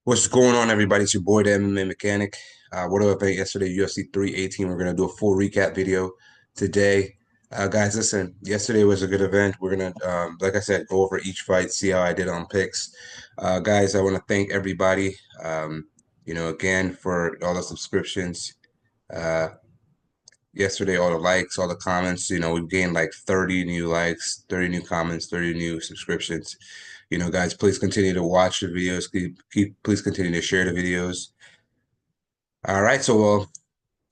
What's going on, everybody? It's your boy, the MMA Mechanic. What up, yesterday, UFC 318. We're going to do a full recap video today. Guys, listen, yesterday was a good event. We're going to, like I said, go over each fight, see how I did on picks. Guys, I want to thank everybody, again, for all the subscriptions. Uh, Yesterday, all the likes, all the comments. We've gained like 30 new likes, 30 new comments, 30 new subscriptions. Guys, please continue to watch the videos. Please continue to share the videos. All right, so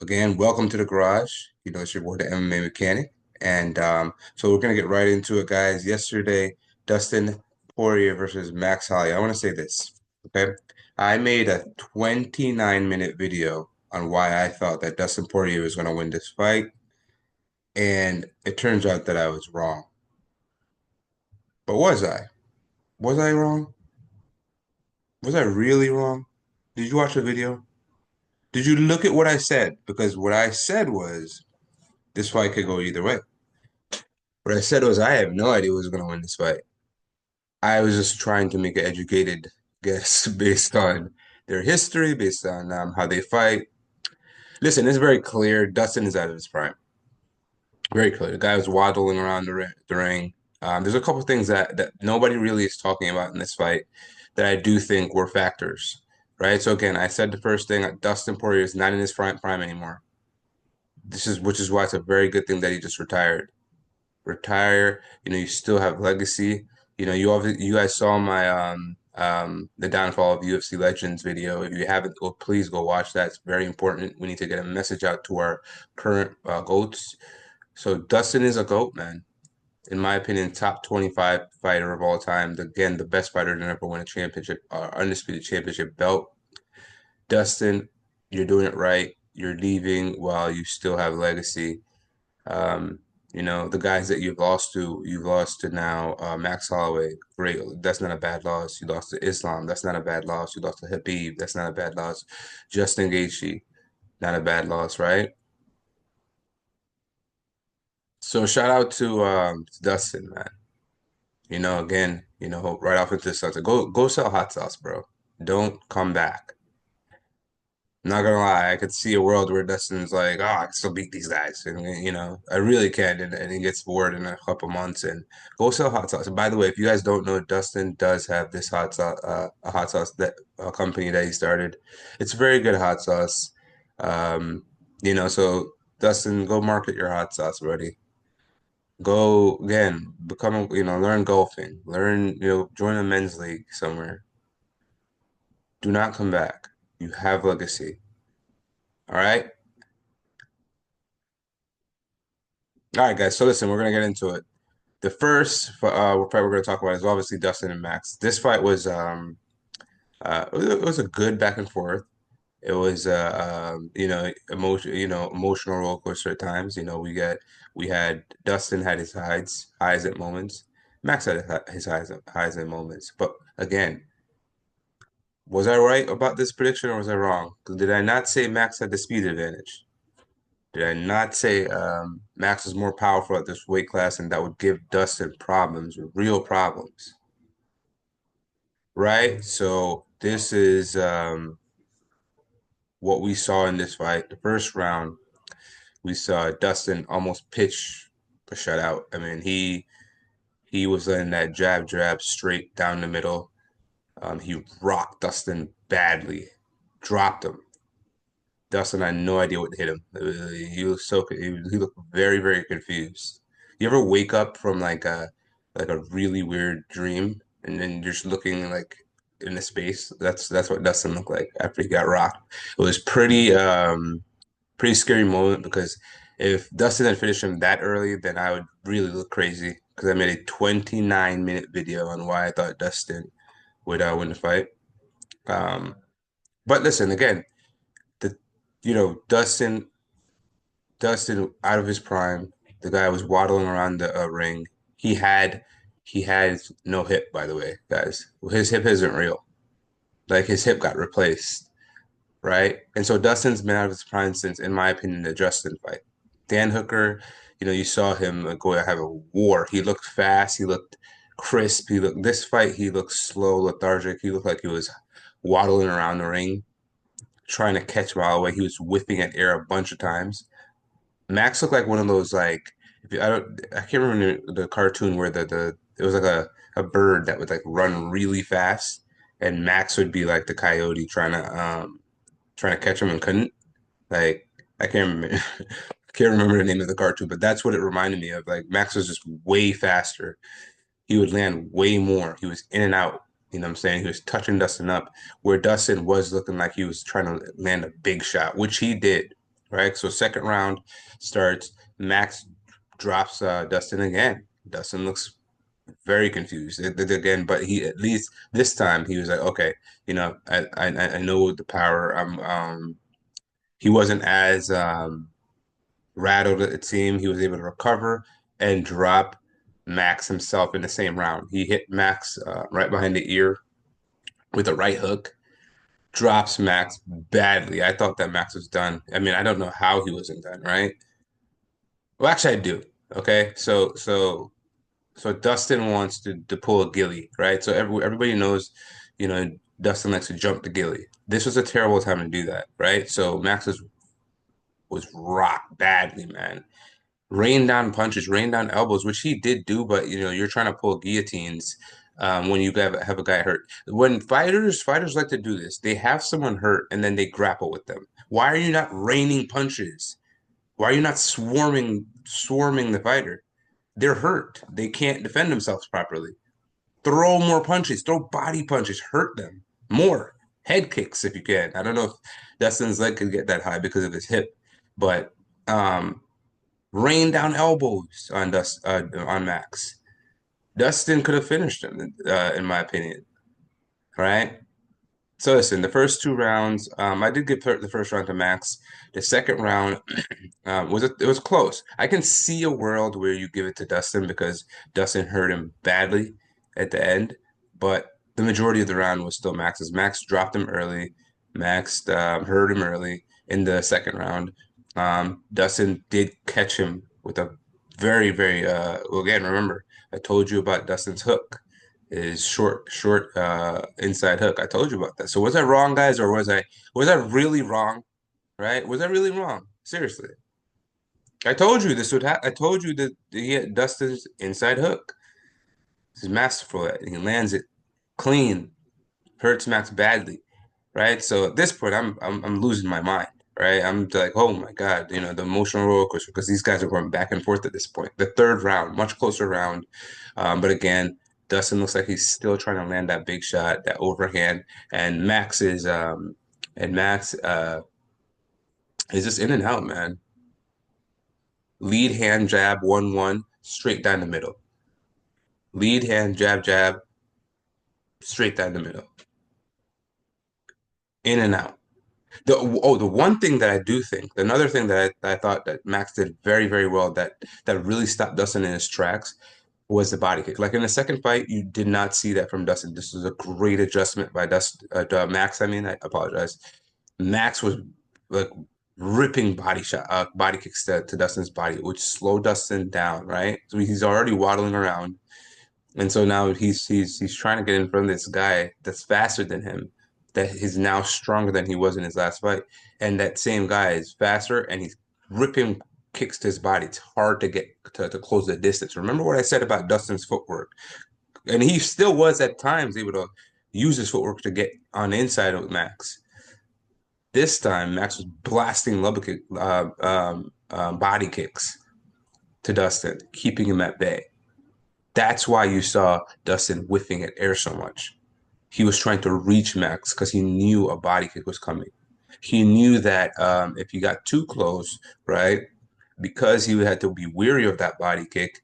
again, welcome to the garage. It's your boy, the MMA Mechanic, and so we're gonna get right into it, guys. Yesterday, Dustin Poirier versus Max Holloway. I want to say this, okay? I made a 29-minute video on why I thought that Dustin Poirier was going to win this fight, and it turns out that I was wrong. But was I? Was I wrong? Was I really wrong? Did you watch the video? Did you look at what I said? Because what I said was this fight could go either way. What I said was I have no idea who's going to win this fight. I was just trying to make an educated guess based on their history, based on how they fight. Listen, it's very clear Dustin is out of his prime. Very clear. The guy was waddling around the ring. There's a couple of things that nobody really is talking about in this fight that I do think were factors, right? So again, I said the first thing, Dustin Poirier is not in his prime anymore. Which is why it's a very good thing that he just retired. Retire, you still have legacy. You guys saw my the downfall of UFC Legends video. If you haven't, please go watch that. It's very important. We need to get a message out to our current GOATs. So Dustin is a GOAT, man. In my opinion, top 25 fighter of all time. Again, the best fighter to ever win a championship, undisputed championship belt. Dustin, you're doing it right. You're leaving while you still have legacy. Um, the guys that you've lost to now, Max Holloway, great. That's not a bad loss. You lost to Islam. That's not a bad loss. You lost to Habib. That's not a bad loss. Justin Gaethje, not a bad loss, right? So shout out to Dustin, man. Again, right off into the sunset. Go sell hot sauce, bro. Don't come back. Not gonna lie, I could see a world where Dustin's like, oh, I can still beat these guys. And, I really can. And he gets bored in a couple months and go sell hot sauce. And by the way, if you guys don't know, Dustin does have this hot sauce, a hot sauce that a company that he started. It's very good hot sauce. So Dustin, go market your hot sauce, buddy. Go again, learn golfing, join a men's league somewhere. Do not come back. You have legacy. All right. All right, guys. So listen, we're gonna get into it. The first fight we're gonna talk about is obviously Dustin and Max. This fight was it was a good back and forth. It was emotional roller coaster at times. We had Dustin had his highs at moments. Max had his highs at moments. But again, was I right about this prediction or was I wrong? Did I not say Max had the speed advantage? Did I not say Max is more powerful at this weight class and that would give Dustin problems, real problems, right? So this is what we saw in this fight. The first round, we saw Dustin almost pitch a shutout. I mean, he was letting that jab straight down the middle. He rocked Dustin badly, dropped him. Dustin had no idea what hit him. He was he looked very, very confused. You ever wake up from like a really weird dream and then you're just looking like in the space? That's what Dustin looked like after he got rocked. It was pretty scary moment because if Dustin had finished him that early, then I would really look crazy because I made a 29-minute video on why I thought Dustin would win the fight. Um, but listen, again, the Dustin out of his prime. The guy was waddling around the ring. He had he had no hip, by the way, guys. His hip isn't real. Like his hip got replaced, right? And so Dustin's been out of his prime since, in my opinion, the Justin fight. Dan Hooker, you saw him go have a war. He looked fast. He looked crisp. This fight, he looked slow, lethargic. He looked like he was waddling around the ring, trying to catch Holloway. He was whipping at air a bunch of times. Max looked like one of those like if you, I can't remember the cartoon where the it was like a bird that would like run really fast, and Max would be like the coyote trying to catch him and couldn't. Like I can't remember can't remember the name of the cartoon, but that's what it reminded me of. Like Max was just way faster. He would land way more. He was in and out. You know what I'm saying? He was touching Dustin up, where Dustin was looking like he was trying to land a big shot, which he did, right? So second round starts. Max drops Dustin again. Dustin looks very confused again, but he at least this time he was like, okay, I know the power. He wasn't as rattled it seemed. He was able to recover and drop Max himself in the same round. He hit Max right behind the ear with a right hook, drops Max badly. I thought that Max was done. I mean, I don't know how he wasn't done, right? Well, actually, I do. Okay, so Dustin wants to pull a ghillie, right? So everybody knows, Dustin likes to jump the ghillie. This was a terrible time to do that, right? So Max was rocked badly, man. Rain down punches, rain down elbows, which he did do, but you're trying to pull guillotines when you have a guy hurt. When fighters like to do this, they have someone hurt and then they grapple with them. Why are you not raining punches? Why are you not swarming the fighter? They're hurt. They can't defend themselves properly. Throw more punches, throw body punches, hurt them more. Head kicks if you can. I don't know if Dustin's leg could get that high because of his hip, but rain down elbows on Max. Dustin could have finished him, in my opinion. All right. So listen, the first two rounds, I did give the first round to Max. The second round it was close. I can see a world where you give it to Dustin because Dustin hurt him badly at the end, but the majority of the round was still Max's. Max dropped him early. Max hurt him early in the second round. Dustin did catch him with a very, very well, again, remember, I told you about Dustin's hook, his short inside hook. I told you about that. So was I wrong, guys, or was I really wrong? Right? Was I really wrong? Seriously. I told you this would happen. I told you that he had Dustin's inside hook. He's masterful at it. He lands it clean, hurts Max badly, right? So at this point, I'm losing my mind, right? I'm like, oh my God, the emotional roller coaster because these guys are going back and forth at this point. The third round, much closer round, but again, Dustin looks like he's still trying to land that big shot, that overhand, and Max is just in and out, man. Lead hand jab 1-1 straight down the middle. Lead hand jab jab straight down the middle. In and out. The one thing that I do think, another thing that I thought that Max did very, very well that really stopped Dustin in his tracks was the body kick. Like in the second fight, you did not see that from Dustin. This was a great adjustment by Max. I mean, I apologize. Max was like ripping body kicks to Dustin's body, which slowed Dustin down, right? So he's already waddling around, and so now he's trying to get in front of this guy that's faster than him, that is now stronger than he was in his last fight, and that same guy is faster, and he's ripping kicks to his body. It's hard to get to close the distance. Remember what I said about Dustin's footwork, and he still was at times able to use his footwork to get on the inside of Max. This time, Max was blasting body kicks to Dustin, keeping him at bay. That's why you saw Dustin whiffing at air so much. He was trying to reach Max because he knew a body kick was coming. He knew that if he got too close, right, because he had to be weary of that body kick,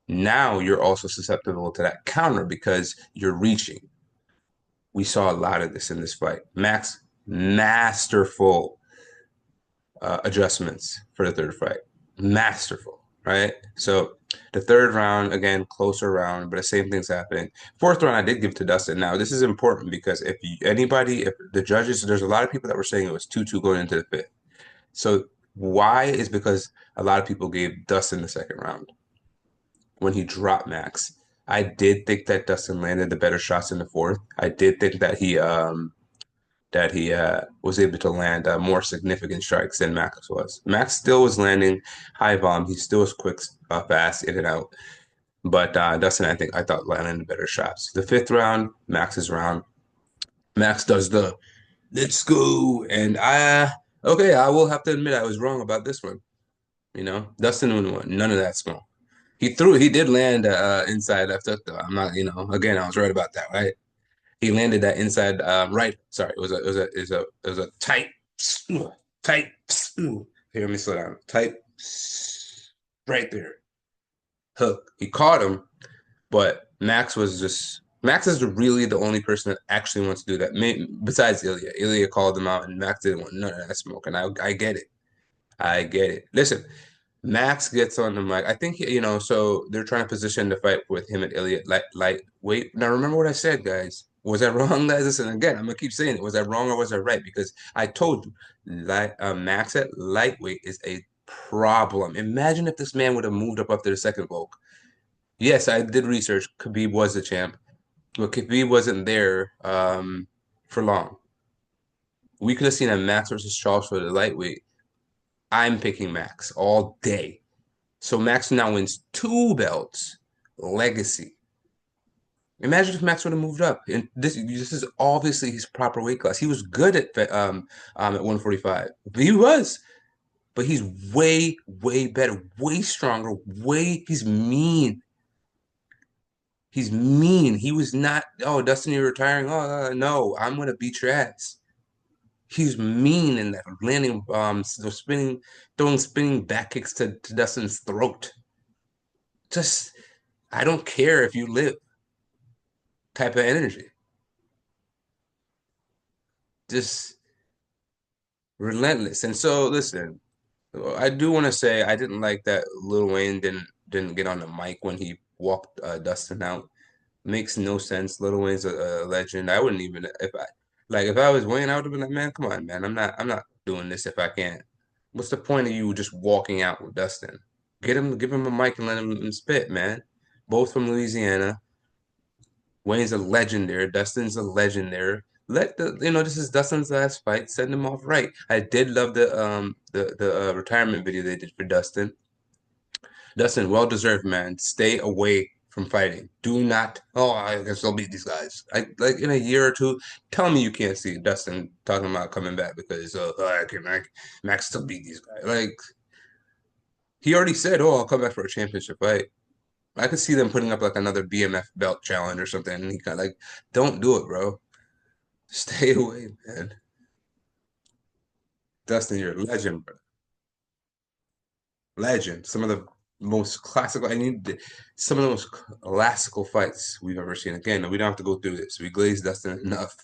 now you're also susceptible to that counter because you're reaching. We saw a lot of this in this fight. Max, masterful adjustments for the third fight. Masterful, right? So the third round, again, closer round, but the same thing's happening. Fourth round, I did give to Dustin. Now, this is important because if the judges, there's a lot of people that were saying it was 2-2 going into the fifth. So why is because a lot of people gave Dustin the second round when he dropped Max. I did think that Dustin landed the better shots in the fourth. I did think that he was able to land more significant strikes than Max was. Max still was landing high volume. He still was quick, fast, in and out. But Dustin, I thought landed the better shots. The fifth round, Max's round. Max does the let's go, and okay, I will have to admit I was wrong about this one. Dustin won none of that smoke. He did land inside left hook though. I'm not, again, I was right about that, right? He landed that inside right. Sorry, it was a tight. Here, let me slow down. Tight, right there, hook. He caught him, but Max is really the only person that actually wants to do that. Besides Ilya, Ilya called him out, and Max didn't want none of that smoke, and I get it. I get it. Listen, Max gets on the mic. I think so they're trying to position the fight with him and Elliott lightweight. Now remember what I said, guys. Was I wrong, guys? Listen again. I'm gonna keep saying it. Was I wrong or was I right? Because I told you, Max at lightweight is a problem. Imagine if this man would have moved up to the second bulk. Yes, I did research. Khabib was the champ, but Khabib wasn't there for long. We could have seen a Max versus Charles for the lightweight. I'm picking Max all day. So Max now wins two belts. Legacy. Imagine if Max would have moved up. And this is obviously his proper weight class. He was good at 145. He was, but he's way, way better, way stronger, he's mean. He's mean. He was not, oh, Dustin, you're retiring. Oh, no, I'm gonna beat your ass. He's mean in that landing so throwing spinning back kicks to Dustin's throat. Just I don't care if you live type of energy. Just relentless. And so listen, I do want to say I didn't like that Lil Wayne didn't get on the mic when he walked Dustin out. Makes no sense. Lil Wayne's a legend. I wouldn't even if I was Wayne, I would have been like, man, come on, man. I'm not doing this if I can't. What's the point of you just walking out with Dustin? Give him a mic and let him spit, man. Both from Louisiana. Wayne's a legend there. Dustin's a legend there. This is Dustin's last fight. Send him off right. I did love the retirement video they did for Dustin. Dustin, well deserved, man. Stay away from fighting. Do not. Oh, I guess I'll beat these guys. I like in a year or two. Tell me you can't see Dustin talking about coming back because I can Max still beat these guys. Like he already said, oh, I'll come back for a championship fight. I could see them putting up like another BMF belt challenge or something. And he kind of like, don't do it, bro. Stay away, man. Dustin, you're a legend, bro. Legend. Some of the most classical, some of the most classical fights we've ever seen. Again, we don't have to go through this. We glazed Dustin enough.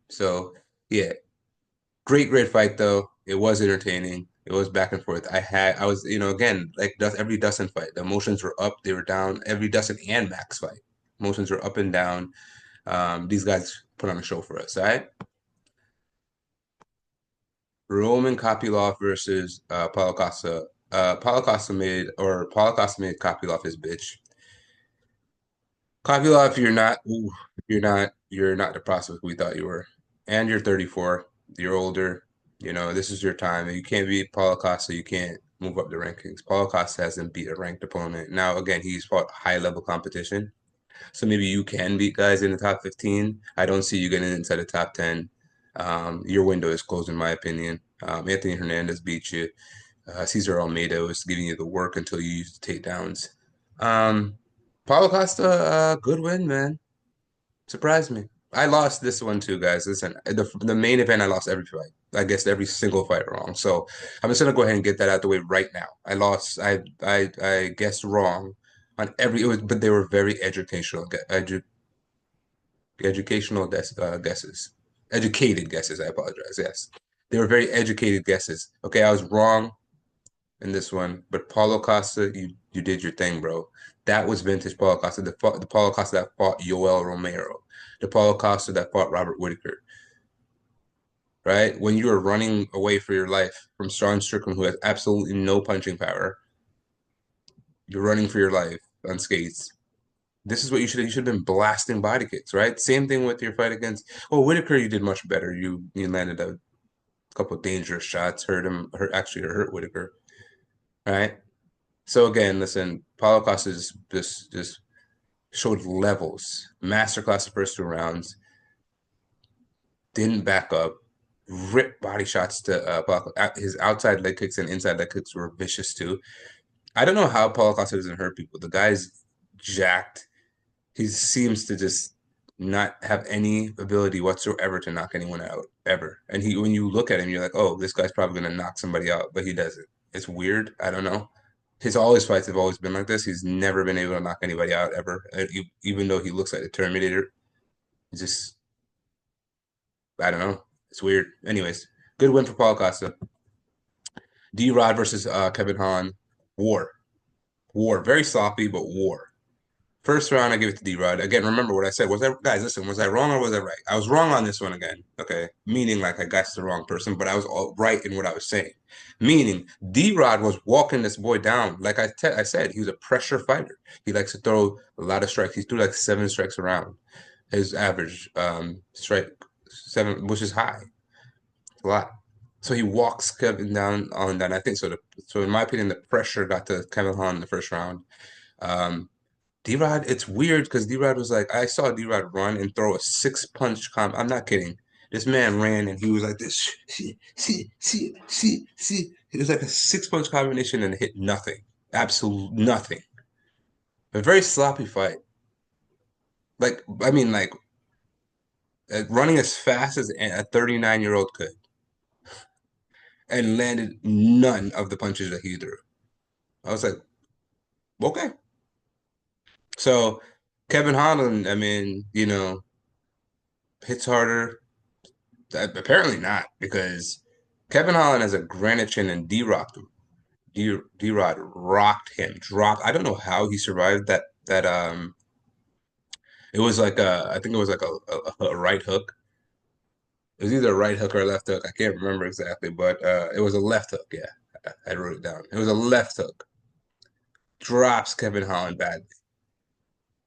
So, yeah, great, great fight though. It was entertaining. It was back and forth. I was, again, like every Dustin fight, the emotions were up, they were down. Every Dustin and Max fight, emotions were up and down. These guys put on a show for us, all right? Roman Kopylov versus Paulo Costa. Paulo Costa made Kopylov his bitch. Kopylov, you're not the prospect we thought you were. And you're 34. You're older. This is your time. You can't beat Paulo Costa. You can't move up the rankings. Paulo Costa hasn't beat a ranked opponent. Now, again, he's fought high level competition. So maybe you can beat guys in the top 15. I don't see you getting inside the top 10. Your window is closed, in my opinion. Anthony Hernandez beat you. Cesar Almeida was giving you the work until you used the takedowns. Paulo Costa, good win, man. Surprised me. I lost this one too, guys. Listen, the main event, I lost every fight. I guessed every single fight wrong. So I'm just gonna go ahead and get that out the way right now. I lost. I guessed wrong on but they were very educational guesses. Educated guesses. I apologize. Yes, they were very educated guesses. Okay, I was wrong in this one, but Paulo Costa, you did your thing, bro. That was vintage Paulo Costa. The Paulo Costa that fought Yoel Romero, the Paulo Costa that fought Robert Whitaker, right? When you were running away for your life from Sean Strickland, who has absolutely no punching power, you're running for your life on skates. This is what you should have been blasting body kicks, right? Same thing with your fight against. Well, Whitaker, you did much better. You landed a couple dangerous shots, hurt Whitaker, right? So again, listen, Paulo Costa just showed levels, masterclass the first 2 rounds, didn't back up, ripped body shots to Paulo. His outside leg kicks and inside leg kicks were vicious too. I don't know how Paulo Costa doesn't hurt people. The guy's jacked. He seems to just not have any ability whatsoever to knock anyone out ever. And when you look at him, you're like, oh, this guy's probably gonna knock somebody out, but he doesn't. It's weird. I don't know. All his fights have always been like this. He's never been able to knock anybody out ever. Even though he looks like the Terminator, it's just I don't know. It's weird. Anyways, good win for Paul Costa. D Rod versus Kevin Holland. War. War. Very sloppy, but war. First round, I give it to D-Rod. Again, remember what I said. Guys, listen, was I wrong or was I right? I was wrong on this one again. Okay. Meaning like I guessed the wrong person, but I was all right in what I was saying. Meaning D-Rod was walking this boy down. Like I said, he was a pressure fighter. He likes to throw a lot of strikes. He threw like 7 strikes around. His average strike 7, which is high. A lot. So he walks Kevin down on that. I think so. So in my opinion, the pressure got to Kevin Holland in the first round. D-Rod, it's weird because D-Rod was like, I saw D-Rod run and throw a 6-punch combo. I'm not kidding. This man ran and he was like this. See. It was like a 6-punch combination and hit nothing. Absolute nothing. A very sloppy fight. Like, I mean, like running as fast as a 39-year-old could and landed none of the punches that he threw. I was like, okay. So Kevin Holland, I mean, hits harder. Apparently not, because Kevin Holland has a granite chin and D-rocked him. D-Rod rocked him, dropped. I don't know how he survived that. It was like I think it was like a right hook. It was either a right hook or a left hook. I can't remember exactly, but it was a left hook. Yeah, I wrote it down. It was a left hook. Drops Kevin Holland badly.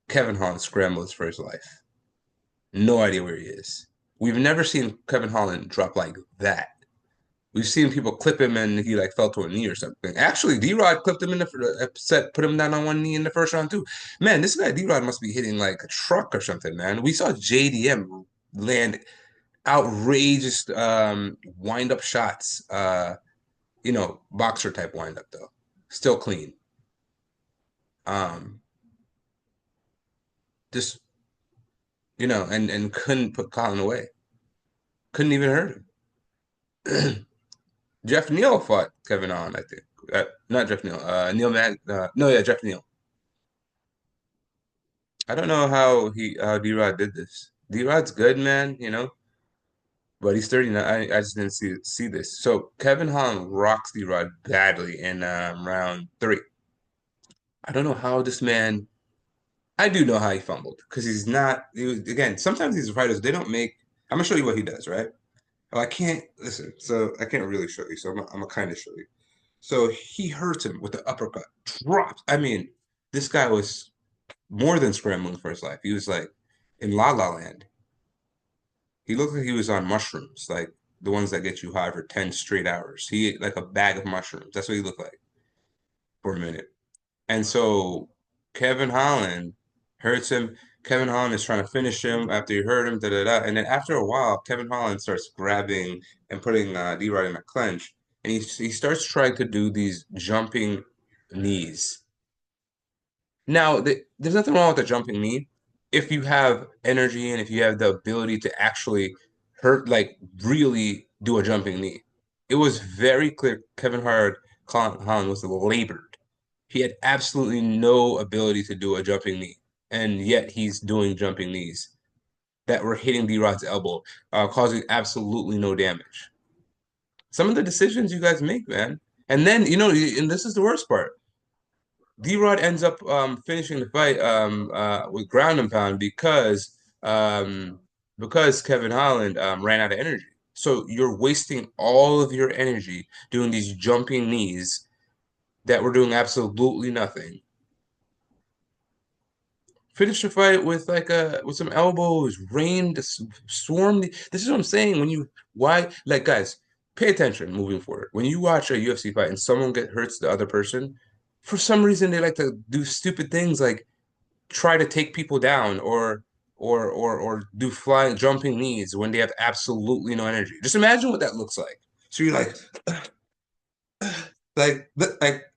Kevin Holland scrambles for his life. No idea where he is. We've never seen Kevin Holland drop like that. We've seen people clip him and he like fell to a knee or something. Actually, D-Rod clipped him in the set, put him down on one knee in the first round too. Man, this guy D-Rod must be hitting like a truck or something, man. We saw JDM land outrageous wind up shots. Boxer type wind up though. Still clean. Um, just and couldn't put Colin away. Couldn't even hurt him. Jeff Neal fought Kevin on, I think. Not Jeff Neal. Neil Mag. No, yeah, Jeff Neal. I don't know how D-Rod did this. D-Rod's good, man, but he's 39. I just didn't see this. So Kevin Holland rocks D-Rod badly in round 3. I don't know how this man. I do know how he fumbled because he's not. Again, sometimes these fighters they don't make. I'm gonna show you what he does, right? Oh, I can't listen. So I can't really show you. So I'm gonna kind of show you. So he hurts him with the uppercut. Drops. I mean, this guy was more than scrambling for his life. He was like in La La Land. He looked like he was on mushrooms, like the ones that get you high for 10 straight hours. He ate like a bag of mushrooms. That's what he looked like for a minute. And so Kevin Holland hurts him. Kevin Holland is trying to finish him after he hurt him, da da da. And then after a while, Kevin Holland starts grabbing and putting D-Rod in a clinch. And he starts trying to do these jumping knees. Now, there's nothing wrong with a jumping knee if you have energy and if you have the ability to actually like really do a jumping knee. It was very clear Holland was labored. He had absolutely no ability to do a jumping knee, and yet he's doing jumping knees that were hitting D-Rod's elbow, causing absolutely no damage. Some of the decisions you guys make, man. And then, and this is the worst part. D-Rod ends up finishing the fight with ground and pound because Kevin Holland ran out of energy. So you're wasting all of your energy doing these jumping knees that were doing absolutely nothing Finish the fight with like a with some elbows, rain, swarm. This is what I'm saying. When you why like guys, pay attention moving forward. When you watch a UFC fight and someone get hurts the other person, for some reason they like to do stupid things like try to take people down or do flying jumping knees when they have absolutely no energy. Just imagine what that looks like. So you're like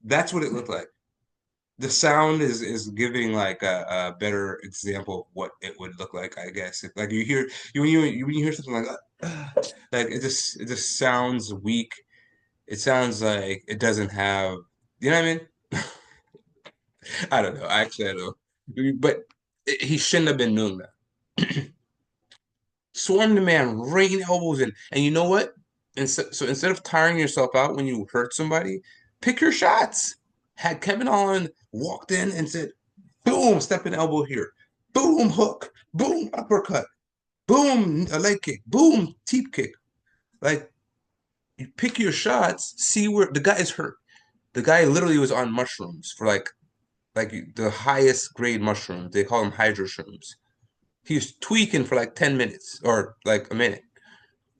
that's what it looked like. The sound is giving like a better example of what it would look like, I guess. If, like you hear when you hear something like it just sounds weak. It sounds like it doesn't have, you know what I mean? I don't know. Actually, I don't know. But he shouldn't have been doing that. Swarm the man, rain elbows in, and you know what? So instead of tiring yourself out when you hurt somebody, pick your shots. Had Kevin Holland walked in and said, boom, step in elbow here. Boom, hook. Boom, uppercut. Boom, a leg kick. Boom, teep kick. Like, you pick your shots, see where the guy is hurt. The guy literally was on mushrooms for like the highest grade mushrooms. They call them hydro shrooms. He was tweaking for like 10 minutes or like a minute.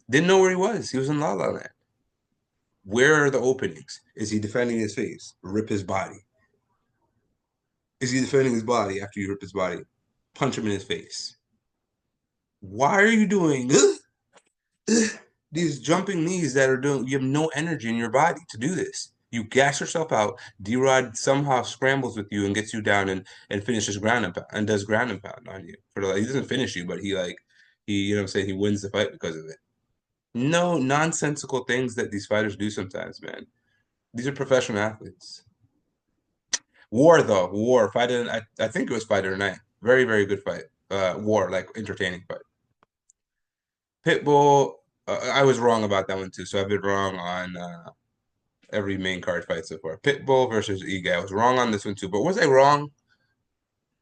Didn't know where he was. He was in La La Land. Where are the openings? Is he defending his face? Rip his body. Is he defending his body after you rip his body? Punch him in his face. Why are you doing these jumping knees that are doing? You have no energy in your body to do this. You gas yourself out. D-Rod somehow scrambles with you and gets you down and finishes ground and pound and does ground and pound on you. For the, he doesn't finish you, but he you know what I'm saying, he wins the fight because of it. No nonsensical things that these fighters do sometimes, man. These are professional athletes. War though, War fighter. I think it was fighter night. Very very good fight. War like entertaining fight. Pitbull. I was wrong about that one too. So I've been wrong on every main card fight so far. Pitbull versus Ige. I was wrong on this one too. But was I wrong?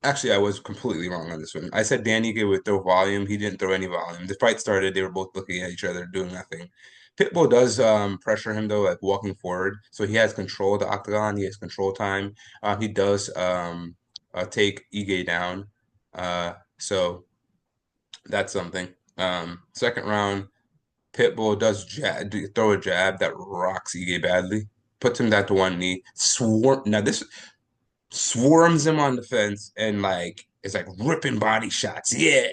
Actually, I was completely wrong on this one. I said Dan Ige would throw volume. He didn't throw any volume. The fight started. They were both looking at each other, doing nothing. Pitbull does pressure him though, like walking forward. So he has control of the octagon. He has control time. He does take Ige down. So that's something. Second round, Pitbull does throw a jab that rocks Ige badly. Puts him down to one knee. Now this swarms him on the fence and like it's like ripping body shots. Yeah.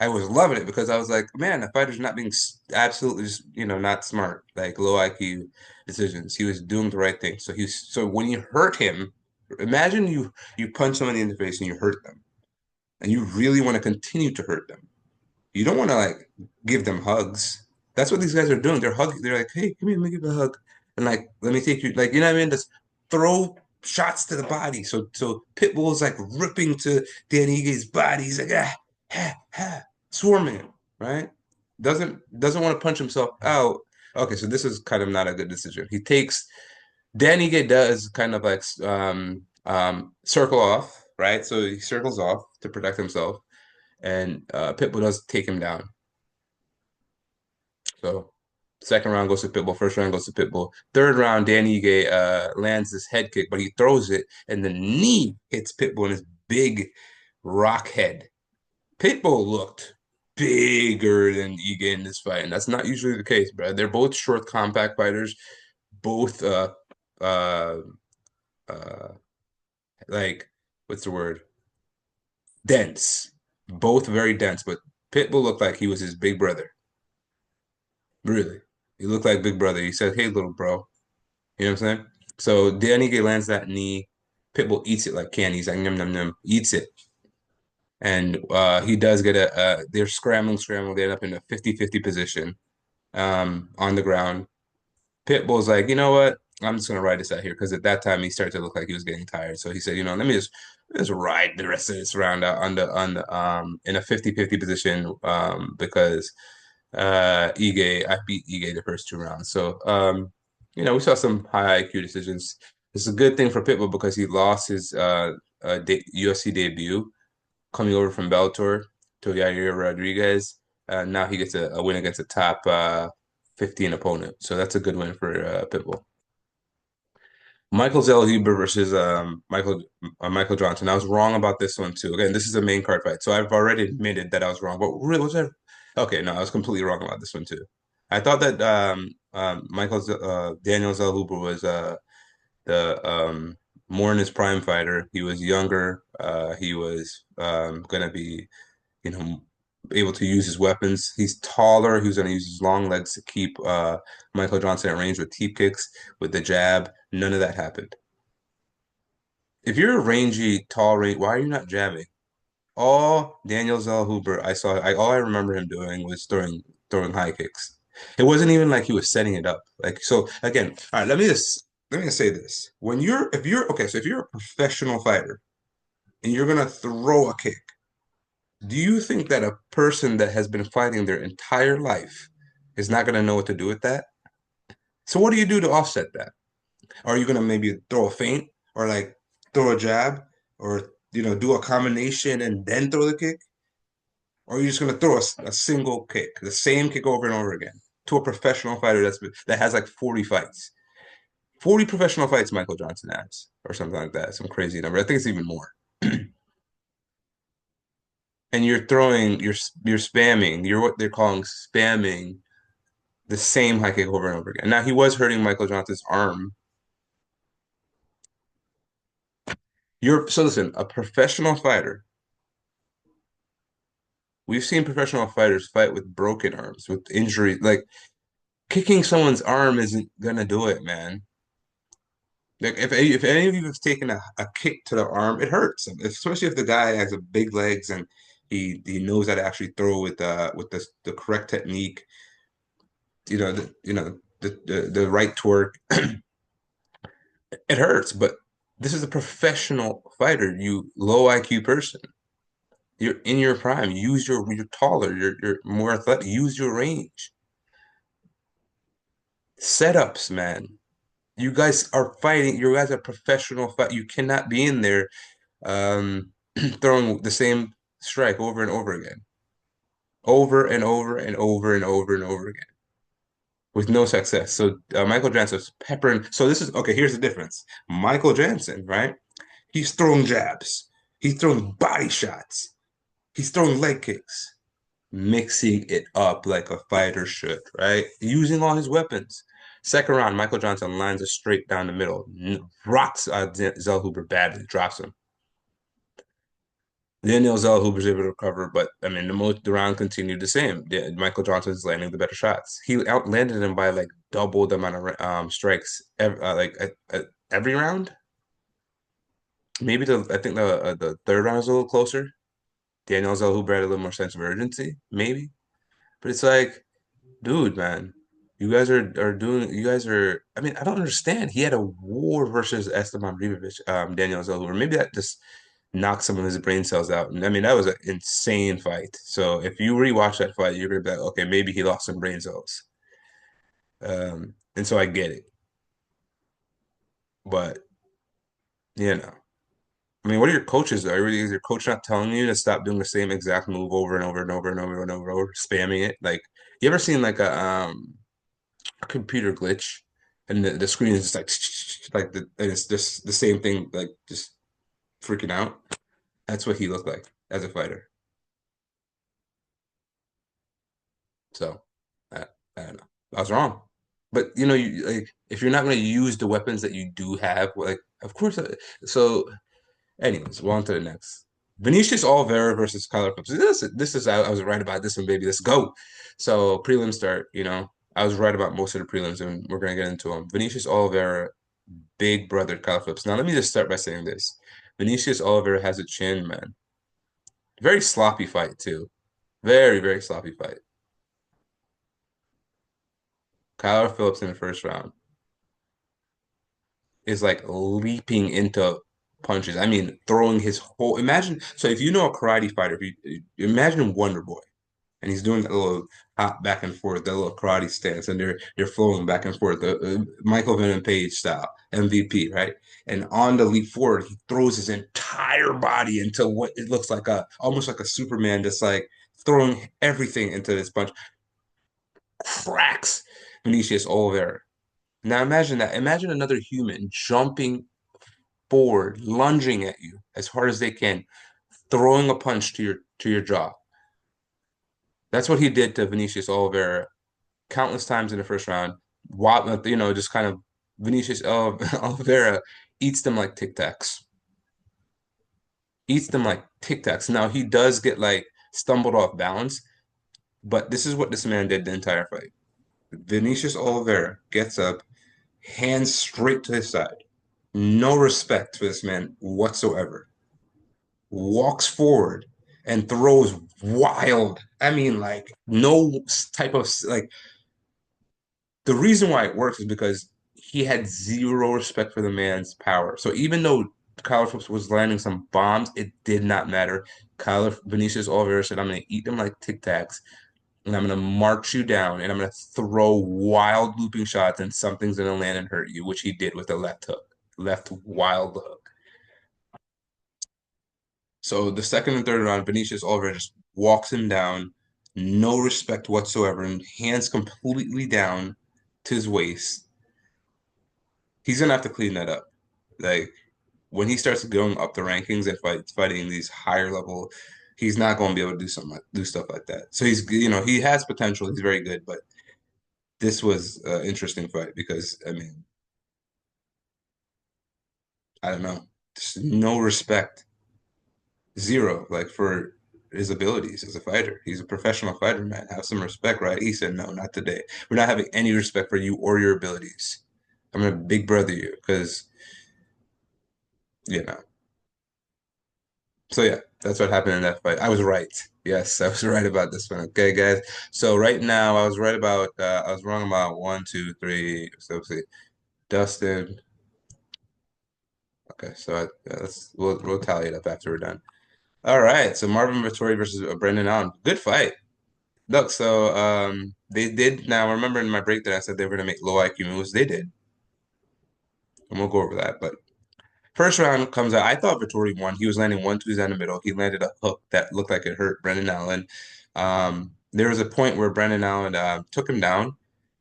I was loving it because I was like, man, the fighter's not being absolutely just, not smart, like low IQ decisions. He was doing the right thing. So when you hurt him, imagine you punch somebody in the face and you hurt them and you really want to continue to hurt them. You don't want to like give them hugs. That's what these guys are doing. They're hugging. They're like, hey, come here, let me give you a hug. And like, let me take you, like, you know what I mean? Just throw shots to the body. So Pitbull's like ripping to Dan Ige's body. He's like, swarming him, right? Doesn't want to punch himself out. Okay, so this is kind of not a good decision. He takes Dan Ige does kind of like circle off, right? So he circles off to protect himself, and Pitbull does take him down. So second round goes to Pitbull, first round goes to Pitbull. Third round, Danny Ige lands this head kick, but he throws it, and the knee hits Pitbull in his big rock head. Pitbull looked bigger than Ige in this fight, and that's not usually the case, bro. They're both short, compact fighters, both uh uh like what's the word? Dense. Both very dense, but Pitbull looked like he was his big brother. Really. He looked like big brother. He said, hey, little bro. You know what I'm saying? So Danny lands that knee. Pitbull eats it like candy. He's like, num, num, num, eats it. And he does get they're scrambling. They end up in a 50-50 position on the ground. Pitbull's like, you know what? I'm just going to ride this out here because at that time he started to look like he was getting tired. So he said, let me just ride the rest of this round out on the in a 50-50 position because I beat Ige the first two rounds. So we saw some high IQ decisions. It's a good thing for Pitbull because he lost his UFC debut coming over from Bellator to Yair Rodriguez. Now he gets a win against a top 15 opponent. So that's a good win for Pitbull. Michael Zellhuber versus Michael Johnson. I was wrong about this one too. Again, this is a main card fight, so I've already admitted that I was wrong. But really, was I? Okay, no, I was completely wrong about this one too. I thought that Daniel Zellhuber was the more in his prime fighter. He was younger. He was gonna be, you know, able to use his weapons. He's taller. He was gonna use his long legs to keep Michael Johnson at range with teep kicks, with the jab. None of that happened. If you're a rangy, tall range, why are you not jabbing? All Daniel Zellhuber, all I remember him doing was throwing high kicks. It wasn't even like he was setting it up. Like so, again, all right. Let me just say this: when you're if you're okay, so if you're a professional fighter and you're gonna throw a kick, do you think that a person that has been fighting their entire life is not gonna know what to do with that? So what do you do to offset that? Are you gonna maybe throw a feint or like throw a jab or do a combination and then throw the kick? Or are you just gonna throw a single kick, the same kick over and over again to a professional fighter that has like 40 fights? 40 professional fights Michael Johnson has, or something like that, some crazy number. I think it's even more. And you're spamming, you're what they're calling spamming the same high kick over and over again. Now he was hurting Michael Johnson's arm. So listen, a professional fighter. We've seen professional fighters fight with broken arms, with injury. Like kicking someone's arm isn't gonna do it, man. Like if any of you have taken a kick to the arm, it hurts, especially if the guy has a big legs and he knows how to actually throw with the correct technique. The right torque. It hurts, but this is a professional fighter, you low IQ person. You're in your prime. You're taller. You're more athletic. Use your range. Setups, man. You guys are fighting. You guys are professional fight. You cannot be in there throwing the same strike over and over again, over and over and over and over and over again with no success. So Michael Jansen's peppering. So this is okay. Here's the difference. Michael Jansen, right? He's throwing jabs. He's throwing body shots. He's throwing leg kicks, mixing it up like a fighter should, right? Using all his weapons. Second round, Michael Johnson lines it straight down the middle, rocks Zellhuber badly, drops him. Daniel Zellhuber's able to recover, but I mean, the round continued the same. Michael Johnson's landing the better shots. He outlanded him by like double the amount of strikes, every round. Maybe I think the third round was a little closer. Daniel Zellhuber had a little more sense of urgency, maybe. But it's like, dude, man, you guys are. I mean, I don't understand. He had a war versus Esteban Ribovic, Daniel Zellhuber. Maybe that just knocked some of his brain cells out. And I mean, that was an insane fight. So if you rewatch that fight, you're gonna be like, okay, maybe he lost some brain cells. And so I get it. But you know, I mean, what are your coaches? Is your coach not telling you to stop doing the same exact move over and over and over and over and over and over, spamming it? Like, you ever seen like a computer glitch, and the screen is just like and it's just the same thing, like just freaking out. That's what he looked like as a fighter. So I, I don't know. I was wrong. But you like if you're not going to use the weapons that you do have, like of course. So, anyways, we'll on to the next. Vinicious Oliveira versus Kyler Phillips. This is I was right about this one, baby. Let's go. So prelim start. I was right about most of the prelims, and we're gonna get into them. Vinicious Oliveira, big brother Kyle Phillips. Now let me just start by saying this: Vinicius Oliveira has a chin, man. Very sloppy fight too. Very, very sloppy fight. Kyle Phillips in the first round is like leaping into punches. I mean, throwing his whole. Imagine. So if you know a karate fighter, if you imagine Wonder Boy, and he's doing that little hop back and forth, that little karate stance, and they're flowing back and forth, the Michael Venom Page style, MVP, right? And on the leap forward, he throws his entire body into what it looks like almost like a Superman, just like throwing everything into this punch, cracks Vinicius Oliveira. Now imagine that. Imagine another human jumping forward, lunging at you as hard as they can, throwing a punch to your jaw. That's what he did to Vinicius Oliveira countless times in the first round. Just kind of Vinicius Oliveira eats them like Tic Tacs. Eats them like Tic Tacs. Now he does get like stumbled off balance, but this is what this man did the entire fight. Vinicius Oliveira gets up, hands straight to his side. No respect for this man whatsoever. Walks forward and throws wild. I mean, like no type of like the reason why it works is because he had zero respect for the man's power. So even though Kyle Phillips was landing some bombs, it did not matter. Kyle Vinicius Oliveira said, "I'm going to eat them like Tic Tacs, and I'm going to march you down, and I'm going to throw wild looping shots, and something's going to land and hurt you," which he did with the left hook, left wild hook. So the second and third round, Vinicius Oliveira just walks him down, no respect whatsoever, and hands completely down to his waist. He's gonna have to clean that up. Like when he starts going up the rankings and fighting these higher level, he's not going to be able to do stuff like that. So he has potential. He's very good, but this was an interesting fight because I mean, I don't know, just no respect, zero, like for his abilities as a fighter. He's a professional fighter, man. Have some respect, right? He said, "No, not today. We're not having any respect for you or your abilities. I'm gonna big brother you because you know." So yeah, that's what happened in that fight. I was right. Yes, I was right about this one. Okay, guys. So right now, I was right about. I was wrong about one, two, three. So let's see, Dustin. Okay, so we'll tally it up after we're done. All right. So Marvin Vettori versus Brendan Allen. Good fight. Look, so they did. Now remember in my break that I said they were gonna make low IQ moves. They did, and we'll go over that. But first round comes out. I thought Vettori won. He was landing one twos down the middle. He landed a hook that looked like it hurt Brendan Allen. There was a point where Brendan Allen took him down.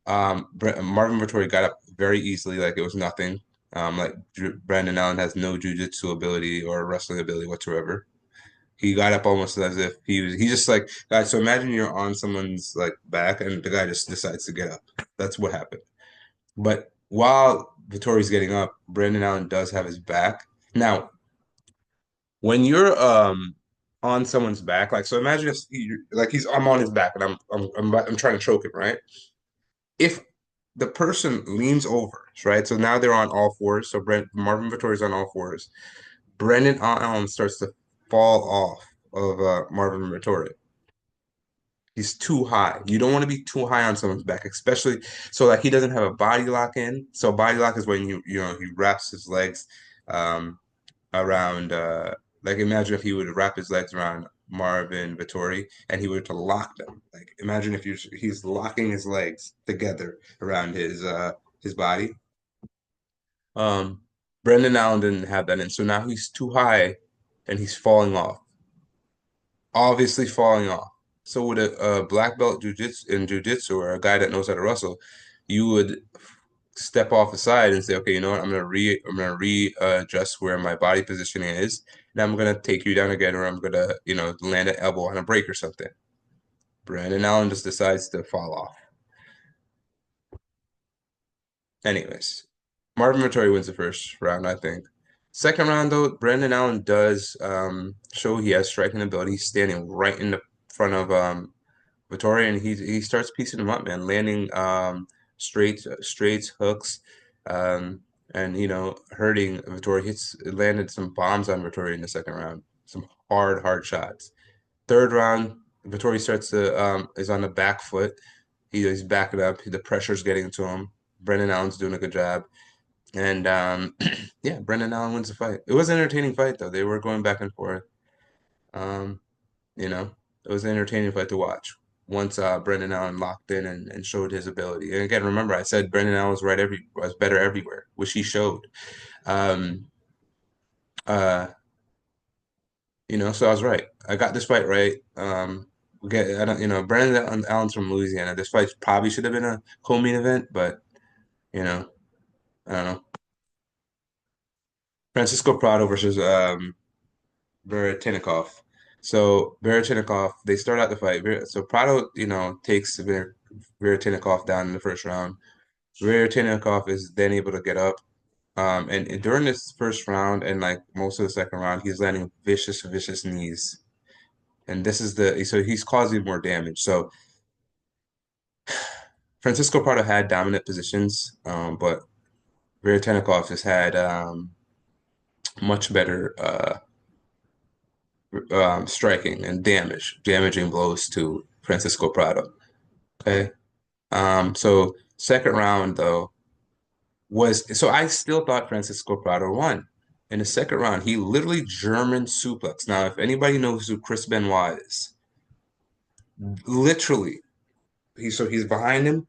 Marvin Vettori got up very easily, like it was nothing. Brendan Allen has no jujitsu ability or wrestling ability whatsoever. He got up almost as if he just like guys. So imagine you're on someone's like back and the guy just decides to get up. That's what happened. But while Vittori's getting up, Brendan Allen does have his back. Now, when you're on someone's back, like so imagine if like I'm on his back and I'm trying to choke him, right? If the person leans over, right? So now they're on all fours. So Marvin Vittori's on all fours. Brendan Allen starts to fall off of Marvin Vittori. He's too high. You don't want to be too high on someone's back, especially so like he doesn't have a body lock in. So body lock is when he wraps his legs um around like imagine if he would wrap his legs around Marvin Vettori and he were to lock them. Like imagine if he's locking his legs together around his body. Um Brendan Allen didn't have that in. So now he's too high and he's falling off. Obviously falling off. So with a black belt jujitsu or a guy that knows how to wrestle, you would step off the side and say, okay, you know what? I'm gonna readjust where my body positioning is. And I'm gonna take you down again, or I'm gonna, land an elbow on a break or something. Brandon Allen just decides to fall off. Anyways, Marvin Vettori wins the first round, I think. Second round, though, Brandon Allen does show he has striking ability. He's standing right in the front of Vettori, and he starts piecing him up, man, landing straights, hooks, and hurting Vettori. Landed some bombs on Vettori in the second round. Some hard shots. Third round, Vettori starts to is on the back foot. He's backing up. The pressure's getting to him. Brendan Allen's doing a good job. And yeah, Brendan Allen wins the fight. It was an entertaining fight though. They were going back and forth. Um, it was an entertaining fight to watch once Brendan Allen locked in and showed his ability. And again, remember I said Brendan Allen was better everywhere, which he showed. Um, uh, so I was right. I got this fight right. I don't, Brendan Allen's from Louisiana. This fight probably should have been a co-main event, but I don't know. Francisco Prado versus Veretennikov. So Veretennikov, they start out the fight. So Prado, takes Veretennikov down in the first round. Veretennikov is then able to get up. And during this first round and like most of the second round, he's landing vicious, vicious knees. And this is so he's causing more damage. So Francisco Prado had dominant positions, but Veretennikov has had much better striking and damaging blows to Francisco Prado. Okay. So second round though I still thought Francisco Prado won. In the second round, he literally German suplex. Now, if anybody knows who Chris Benoit is, literally, he's behind him.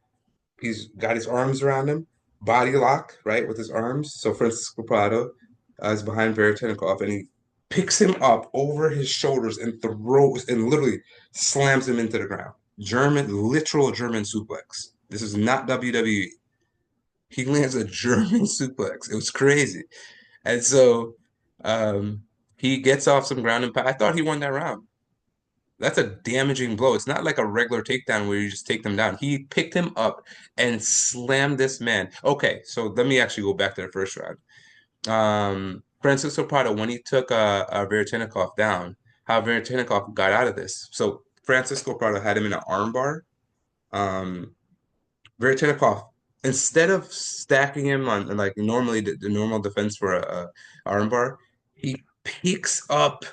He's got his arms around him, body lock, right, with his arms. So Francisco Prado is behind Veretennikov, and he picks him up over his shoulders and throws and literally slams him into the ground. Literal German suplex. This is not WWE. He lands a German suplex. It was crazy. And so um, he gets off some ground and pound. I thought he won that round. That's a damaging blow. It's not like a regular takedown where you just take them down. He picked him up and slammed this man. Okay, so let me actually go back to the first round. Francisco Prado, when he took Veretennikov down, how Veretennikov got out of this. So Francisco Prado had him in an armbar. Um, Veretennikov, instead of stacking him on like normally the normal defense for a armbar, he picks up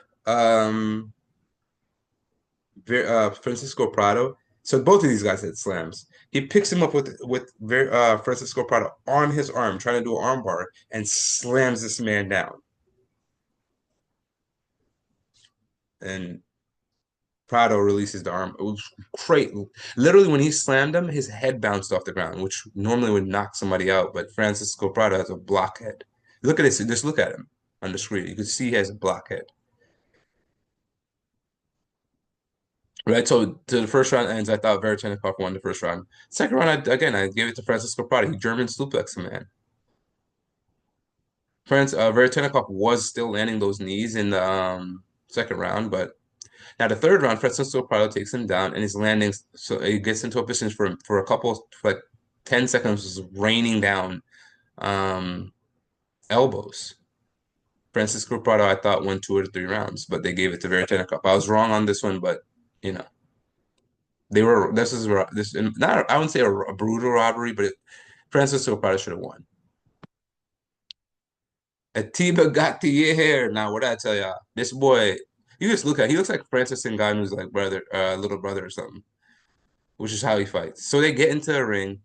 Francisco Prado. So both of these guys had slams. He picks him up with Francisco Prado on his arm, trying to do an armbar, and slams this man down. And Prado releases the arm. It was great. Literally, when he slammed him, his head bounced off the ground, which normally would knock somebody out. But Francisco Prado has a blockhead. Look at this. Just look at him on the screen. You can see he has a blockhead. Right. So to the first round ends, I thought Veretennikov won the first round. Second round, I gave it to Francisco Prado. He German suplexed him, man. Veretennikov was still landing those knees in the second round, but now the third round, Francisco Prado takes him down and he's landing. So he gets into a position for a couple, for like 10 seconds, was raining down um, elbows. Francisco Prado, I thought, won 2 or 3 rounds, but they gave it to Veretennikov. I was wrong on this one, but you know, they were. This is this not. I wouldn't say a brutal robbery, but Francisco Prado should have won. Ateba Gautier. Now, what did I tell y'all? This boy, you just look at. He looks like Francis Ngannou's like brother, little brother or something, which is how he fights. So they get into the ring.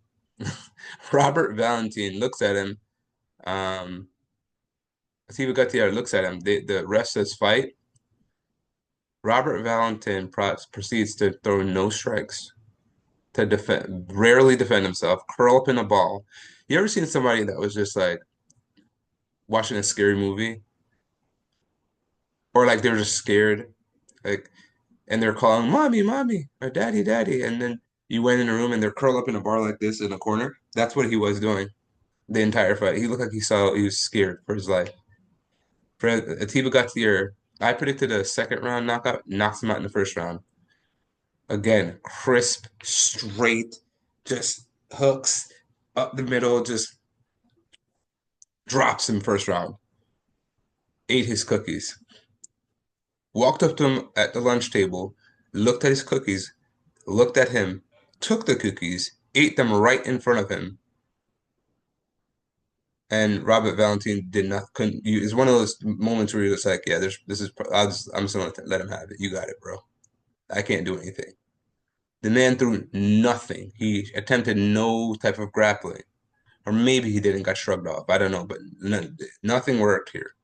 Robert Valentin looks at him. Um, Ateba Gautier looks at him. The ref says fight. Robert Valentin proceeds to throw no strikes to rarely defend himself, curl up in a ball. You ever seen somebody that was just like watching a scary movie, or like they were just scared, like, and they're calling mommy, mommy, or daddy, daddy, and then you went in a room and they're curled up in a bar like this in a corner. That's what he was doing the entire fight. He looked like he was scared for his life. Atiba Gautier, I predicted a second round knockout, knocks him out in the first round. Again, crisp, straight, just hooks up the middle, just drops him first round. Ate his cookies. Walked up to him at the lunch table, looked at his cookies, looked at him, took the cookies, ate them right in front of him. And Robert Valentin did not couldn't. It's one of those moments where you're just like, yeah, this is. I'm just gonna let him have it. You got it, bro. I can't do anything. The man threw nothing. He attempted no type of grappling, or maybe he didn't, got shrugged off. I don't know, but nothing worked here.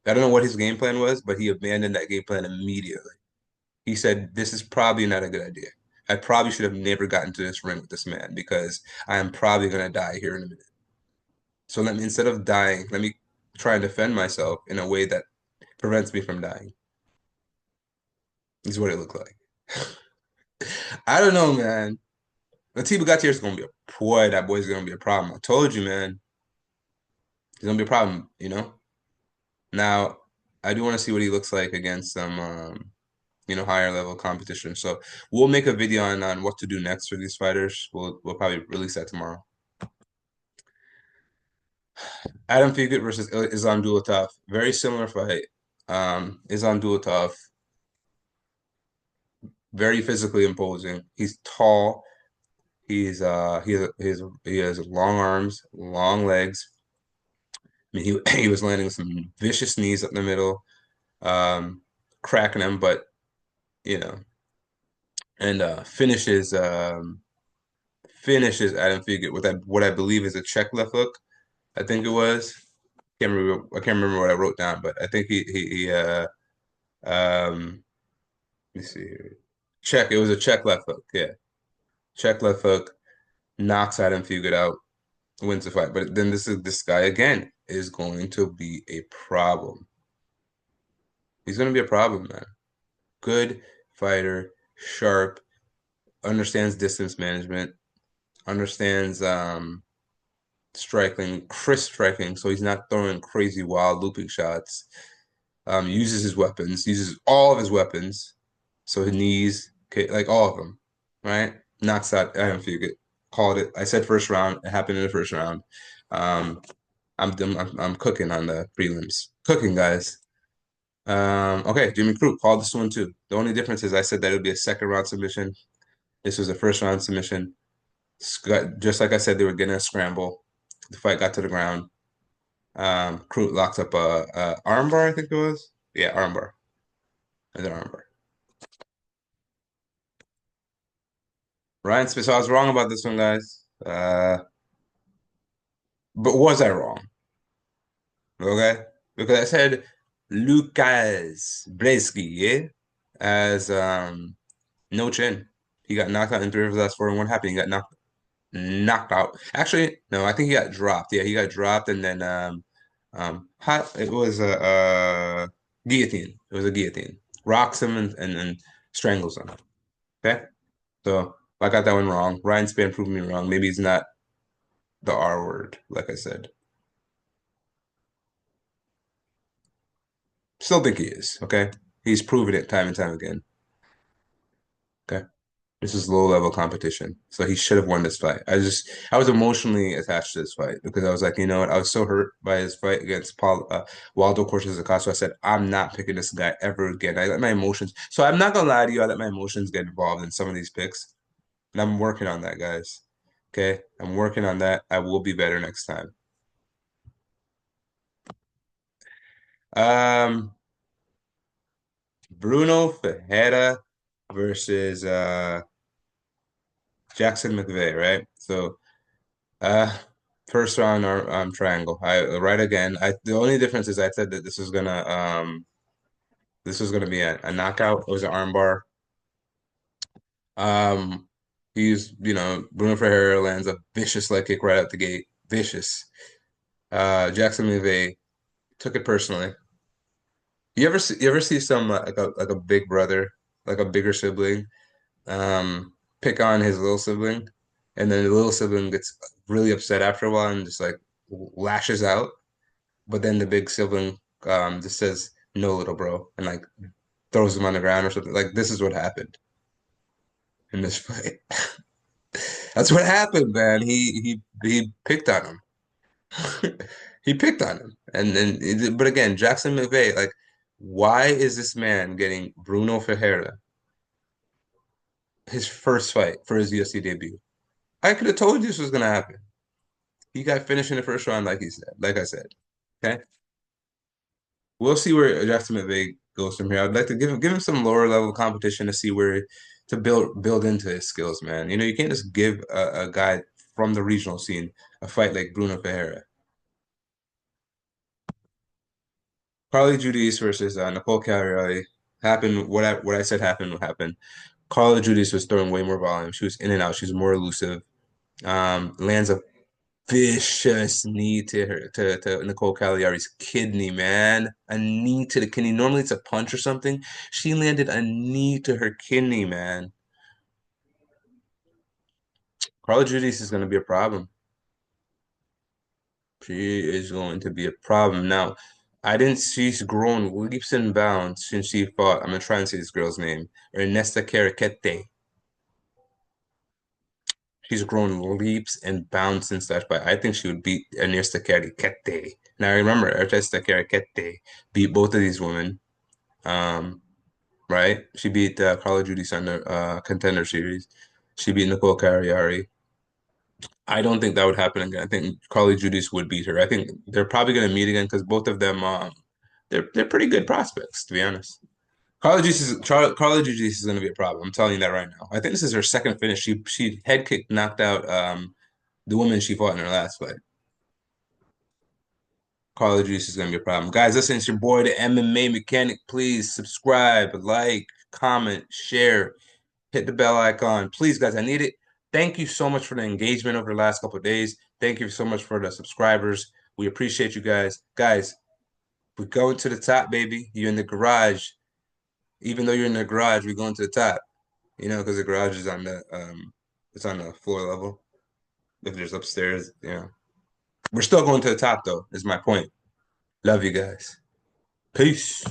I don't know what his game plan was, but he abandoned that game plan immediately. He said, "This is probably not a good idea. I probably should have never gotten to this ring with this man because I am probably gonna die here in a minute. So let me, instead of dying, let me try and defend myself in a way that prevents me from dying." Is what it looked like. I don't know, man. Atiba Gautier is gonna be a boy. That boy's gonna be a problem. I told you, man. He's gonna be a problem, you know. Now, I do want to see what he looks like against some, higher level competition. So we'll make a video on what to do next for these fighters. We'll probably release that tomorrow. Adam Fugit versus Islam Dulatov. Very similar fight. Islam Dulatov, very physically imposing. He's tall. He has long arms, long legs. I mean, he was landing some vicious knees up the middle, um, cracking them, but you know, and finishes Adam Fugit with what I believe is a check left hook. I think it was. I can't remember what I wrote down, but I think he um let me see here. Check. It was a check left hook. Yeah, check left hook knocks Adam Fugit out, wins the fight. But then this guy again is going to be a problem. He's going to be a problem, man. Good fighter, sharp, understands distance management, understands striking, crisp striking, so he's not throwing crazy wild looping shots. Uses his weapons, uses all of his weapons. So his knees, okay, like all of them, right? Knocks out Adam Fugit. Called it. I said first round. It happened in the first round. Um, I'm cooking on the prelims. Cooking, guys. Okay, Jimmy Crute called this one too. The only difference is I said that it would be a second round submission. This was a first round submission. Just like I said, they were getting a scramble. The fight got to the ground. Crute locked up a armbar, I think it was. Yeah, armbar. An armbar. Ryan Smith. So I was wrong about this one, guys. But was I wrong? Okay, because I said Lucas Brzeski, yeah, as no chin. He got knocked out in three of his last four, and what happened? He got knocked out. Actually, no, I think he got dropped. Yeah, he got dropped, and then it was a guillotine. It was a guillotine. Rocks him and strangles him. Okay, so I got that one wrong. Ryan Spann proved me wrong. Maybe he's not the R word, like I said. Still think he is. Okay, he's proven it time and time again. Okay. This is low level competition. So he should have won this fight. I was emotionally attached to this fight because I was like, you know what? I was so hurt by his fight against Waldo Cortes Acosta. I said, I'm not picking this guy ever again. I let my emotions. So I'm not gonna lie to you. I let my emotions get involved in some of these picks. And I'm working on that, guys. Okay. I'm working on that. I will be better next time. Um, Bruno Ferreira versus Jackson McVeigh, right? So Uh, first round or triangle. I right again. The only difference is I said that this was gonna be a knockout. It was an armbar. Um, Bruno Ferreira lands a vicious leg kick right out the gate. Vicious. Jackson McVeigh took it personally. You ever see some like a big brother, like a bigger sibling, pick on his little sibling, and then the little sibling gets really upset after a while and just like lashes out. But then the big sibling just says, "No, little bro," and like throws him on the ground or something. Like this is what happened in this fight. That's what happened, man. He picked on him. He picked on him, and then but again, Jackson McVeigh, like, why is this man getting Bruno Ferreira his first fight for his UFC debut? I could have told you this was gonna happen. He got finished in the first round, like he said, like I said. Okay. We'll see where Jackson McVeigh goes from here. I'd like to give him some lower level competition to see where to build into his skills, man. You can't just give a guy from the regional scene a fight like Bruno Ferreira. Carly Judice versus Nicole Cagliari happened. What I said happened will happen. Carla Judice was throwing way more volume. She was in and out. She was more elusive. Lands a vicious knee to Nicole Cagliari's kidney, man. A knee to the kidney. Normally it's a punch or something. She landed a knee to her kidney, man. Carla Judice is going to be a problem. She is going to be a problem. Now, I didn't see she's grown leaps and bounds since she fought. I'm gonna try and say this girl's name. Ernesta Cariquete. She's grown leaps and bounds since that fight. I think she would beat Ernesta Cariquete. Now remember, Ernesta Cariquete beat both of these women. Um, right? She beat Carla Judy's on the Contender Series. She beat Nicole Carriari. I don't think that would happen again. I think Carly Judy's would beat her. I think they're probably going to meet again because both of them, they're pretty good prospects, to be honest. Carly Judy's is going to be a problem. I'm telling you that right now. I think this is her second finish. She head kick knocked out the woman she fought in her last fight. Carly Judy's is going to be a problem. Guys, listen, it's your boy, the MMA Mechanic. Please subscribe, like, comment, share. Hit the bell icon. Please, guys, I need it. Thank you so much for the engagement over the last couple of days. Thank you so much for the subscribers. We appreciate you guys. Guys, we're going to the top, baby. You're in the garage. Even though you're in the garage, we're going to the top. You know, because the garage is on the it's on the floor level. If there's upstairs, you know. We're still going to the top though, is my point. Love you guys. Peace.